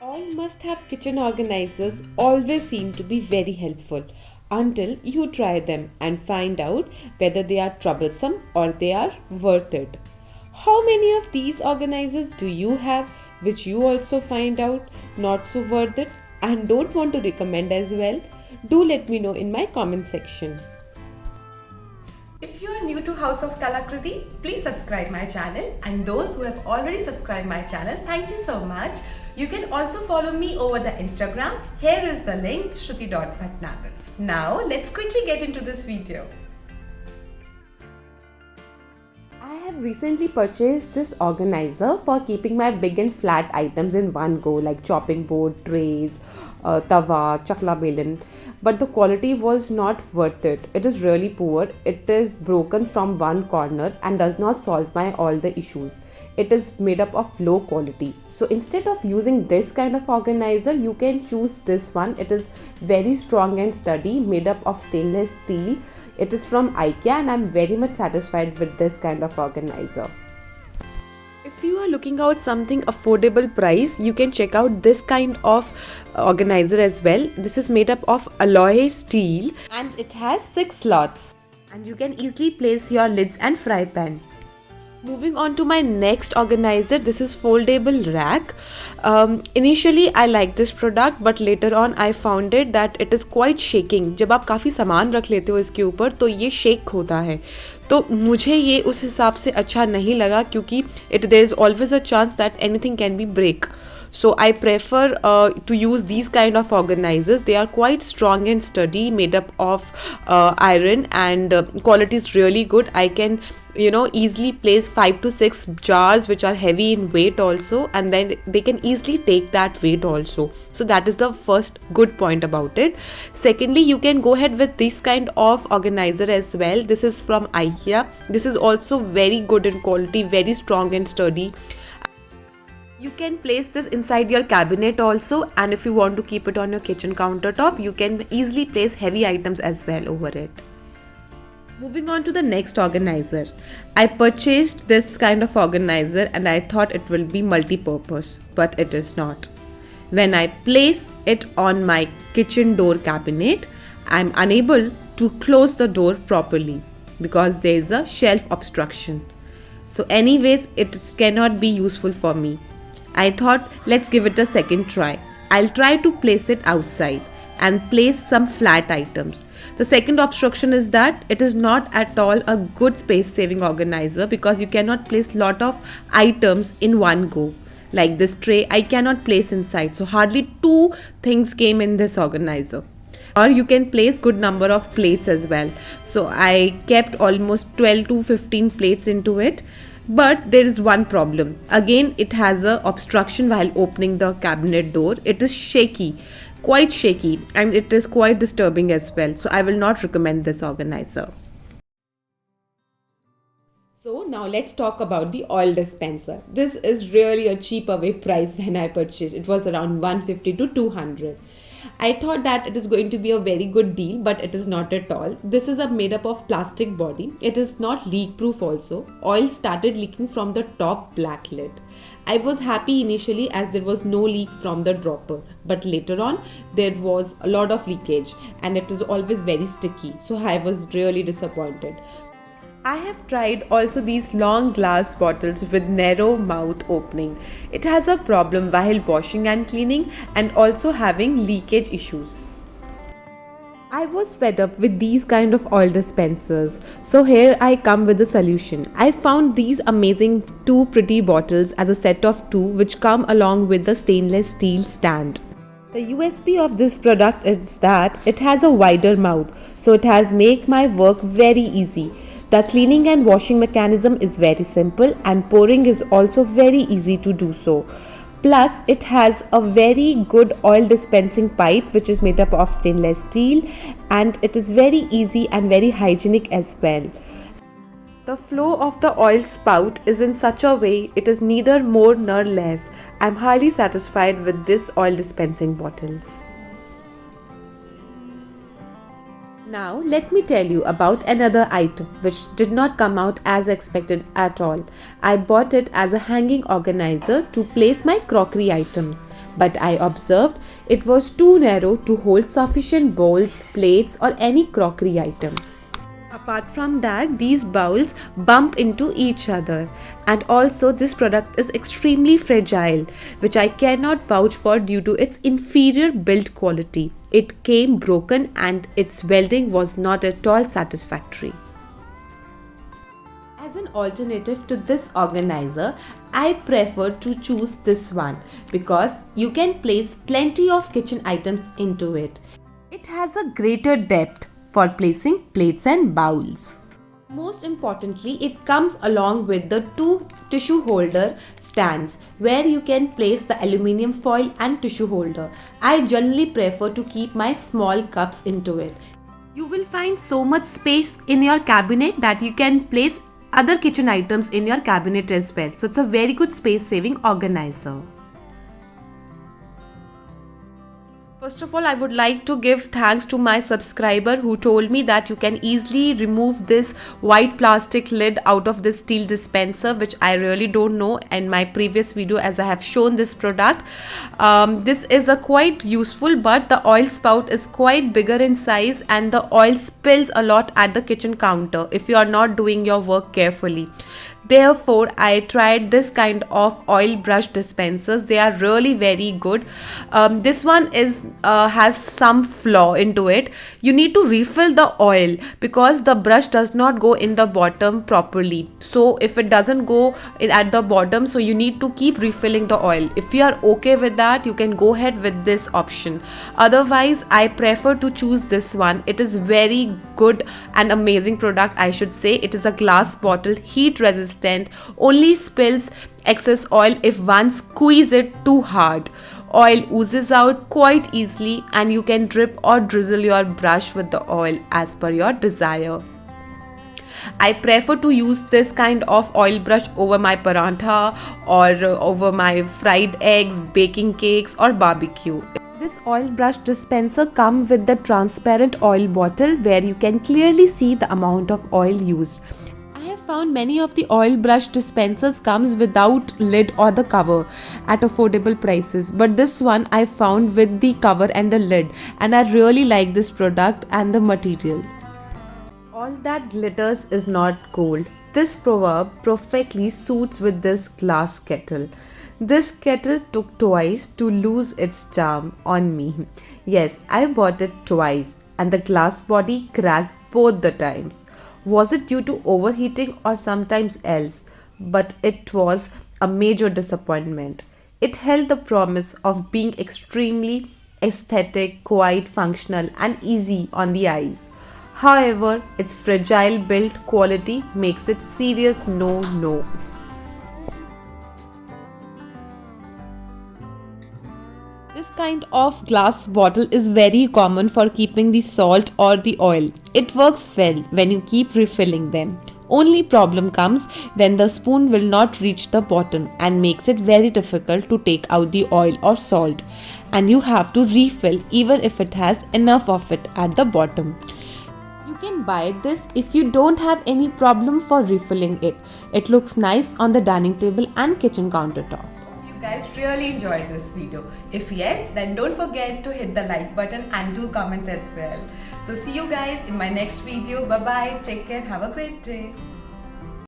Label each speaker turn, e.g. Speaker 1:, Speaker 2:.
Speaker 1: All must have kitchen organizers always seem to be very helpful until you try them and find out whether they are troublesome or they are worth it. How many of these organizers do you have which you also find out not so worth it and don't want to recommend as well? Do let me know in my comment section.
Speaker 2: If you are new to House of Kalakriti, please subscribe my channel, and those who have already subscribed my channel, thank you so much. You can also follow me over the Instagram. Here is the link, shruti.bhatnagar. Now let's quickly get into this video.
Speaker 1: I have recently purchased this organizer for keeping my big and flat items in one go, like chopping board, trays, tawa, chakla belan, but the quality was not worth it. It is really poor. It is broken from one corner and does not solve my all the issues. It is made up of low quality. So instead of using this kind of organizer, you can choose this one. It is very strong and sturdy, made up of stainless steel. It is from IKEA and I'm very much satisfied with this kind of organizer. If you are looking out something affordable price, you can check out this kind of organizer as well. This is made up of alloy steel and it has 6 slots and you can easily place your lids and fry pan. Moving on to my next organizer, this is foldable rack. Initially I liked this product but later on I found it that it is quite shaking. जब आप काफ़ी सामान रख लेते हो इसके ऊपर तो ये शेक होता है, तो मुझे ये उस हिसाब से अच्छा नहीं लगा क्योंकि there is always a chance that anything can be break. So I prefer to use these kind of organizers. They are quite strong and sturdy, made up of iron, and quality is really good. I can easily place 5 to 6 jars which are heavy in weight also, and then they can easily take that weight also. So that is the first good point about it. Secondly, you can go ahead with this kind of organizer as well. This is from IKEA. This is also very good in quality, very strong and sturdy. You can place this inside your cabinet also, and if you want to keep it on your kitchen countertop, you can easily place heavy items as well over it. Moving on to the next organizer. I purchased this kind of organizer and I thought it will be multi-purpose, but it is not. When I place it on my kitchen door cabinet, I am unable to close the door properly because there is a shelf obstruction. So anyways, it cannot be useful for me. I thought let's give it a second try. I'll try to place it outside and place some flat items. The second obstruction is that it is not at all a good space saving organizer because you cannot place lot of items in one go. Like this tray, I cannot place inside. So hardly 2 things came in this organizer. Or you can place good number of plates as well. So I kept almost 12 to 15 plates into it. But there is one problem. Again, it has a obstruction while opening the cabinet door. It is shaky, quite shaky, and it is quite disturbing as well. So I will not recommend this organizer. So now let's talk about the oil dispenser. This is really a cheap away price when I purchased. It was around 150 to 200. I thought that it is going to be a very good deal, but it is not at all. This is made up of plastic body. It is not leak proof also. Oil started leaking from the top black lid. I was happy initially as there was no leak from the dropper, but later on there was a lot of leakage and it was always very sticky. So I was really disappointed. I have tried also these long glass bottles with narrow mouth opening. It has a problem while washing and cleaning and also having leakage issues. I was fed up with these kind of oil dispensers. So here I come with a solution. I found these amazing 2 pretty bottles as a set of 2 which come along with the stainless steel stand. The USP of this product is that it has a wider mouth, so it has made my work very easy. The cleaning and washing mechanism is very simple and pouring is also very easy to do so. Plus, it has a very good oil dispensing pipe which is made up of stainless steel and it is very easy and very hygienic as well. The flow of the oil spout is in such a way it is neither more nor less. I am highly satisfied with this oil dispensing bottles. Now let me tell you about another item which did not come out as expected at all. I bought it as a hanging organizer to place my crockery items. but I observed it was too narrow to hold sufficient bowls, plates, or any crockery item. Apart from that, these bowls bump into each other, and also this product is extremely fragile, which I cannot vouch for due to its inferior build quality. It came broken and its welding was not at all satisfactory. As an alternative to this organizer, I prefer to choose this one because you can place plenty of kitchen items into it. It has a greater depth for placing plates and bowls. Most importantly, it comes along with the two tissue holder stands where you can place the aluminium foil and tissue holder. I generally prefer to keep my small cups into it. You will find so much space in your cabinet that you can place other kitchen items in your cabinet as well. So it's a very good space saving organizer. First of all, I would like to give thanks to my subscriber who told me that you can easily remove this white plastic lid out of this steel dispenser, which I really don't know in my previous video as I have shown this product. This is a quite useful, but the oil spout is quite bigger in size and the oil spills a lot at the kitchen counter if you are not doing your work carefully. Therefore, I tried this kind of oil brush dispensers. They are really very good. This one has some flaw into it. You need to refill the oil because the brush does not go in the bottom properly. So if it doesn't go at the bottom, so you need to keep refilling the oil. If you are okay with that, you can go ahead with this option. Otherwise, I prefer to choose this one. It is very good and amazing product, I should say. It is a glass bottle, heat resistant, only spills excess oil if one squeeze it too hard. Oil oozes out quite easily and you can drip or drizzle your brush with the oil as per your desire. I prefer to use this kind of oil brush over my parantha or over my fried eggs, baking cakes or barbecue. This oil brush dispenser comes with the transparent oil bottle where you can clearly see the amount of oil used. I have found many of the oil brush dispensers comes without lid or the cover at affordable prices, but this one I found with the cover and the lid, and I really like this product and the material. All that glitters is not gold. This proverb perfectly suits with this glass kettle. This kettle took twice to lose its charm on me. Yes, I bought it twice and the glass body cracked both the times. Was it due to overheating or sometimes else? But it was a major disappointment. It held the promise of being extremely aesthetic, quite functional and easy on the eyes. However, its fragile build quality makes it serious no. This kind of glass bottle is very common for keeping the salt or the oil. It works well when you keep refilling them. Only problem comes when the spoon will not reach the bottom and makes it very difficult to take out the oil or salt, and you have to refill even if it has enough of it at the bottom. You can buy this if you don't have any problem for refilling it. It looks nice on the dining table and kitchen countertop.
Speaker 2: You guys really enjoyed this video. If yes, then don't forget to hit the like button and do comment as well. So see you guys in my next video. Bye bye. Take care. Have a great day.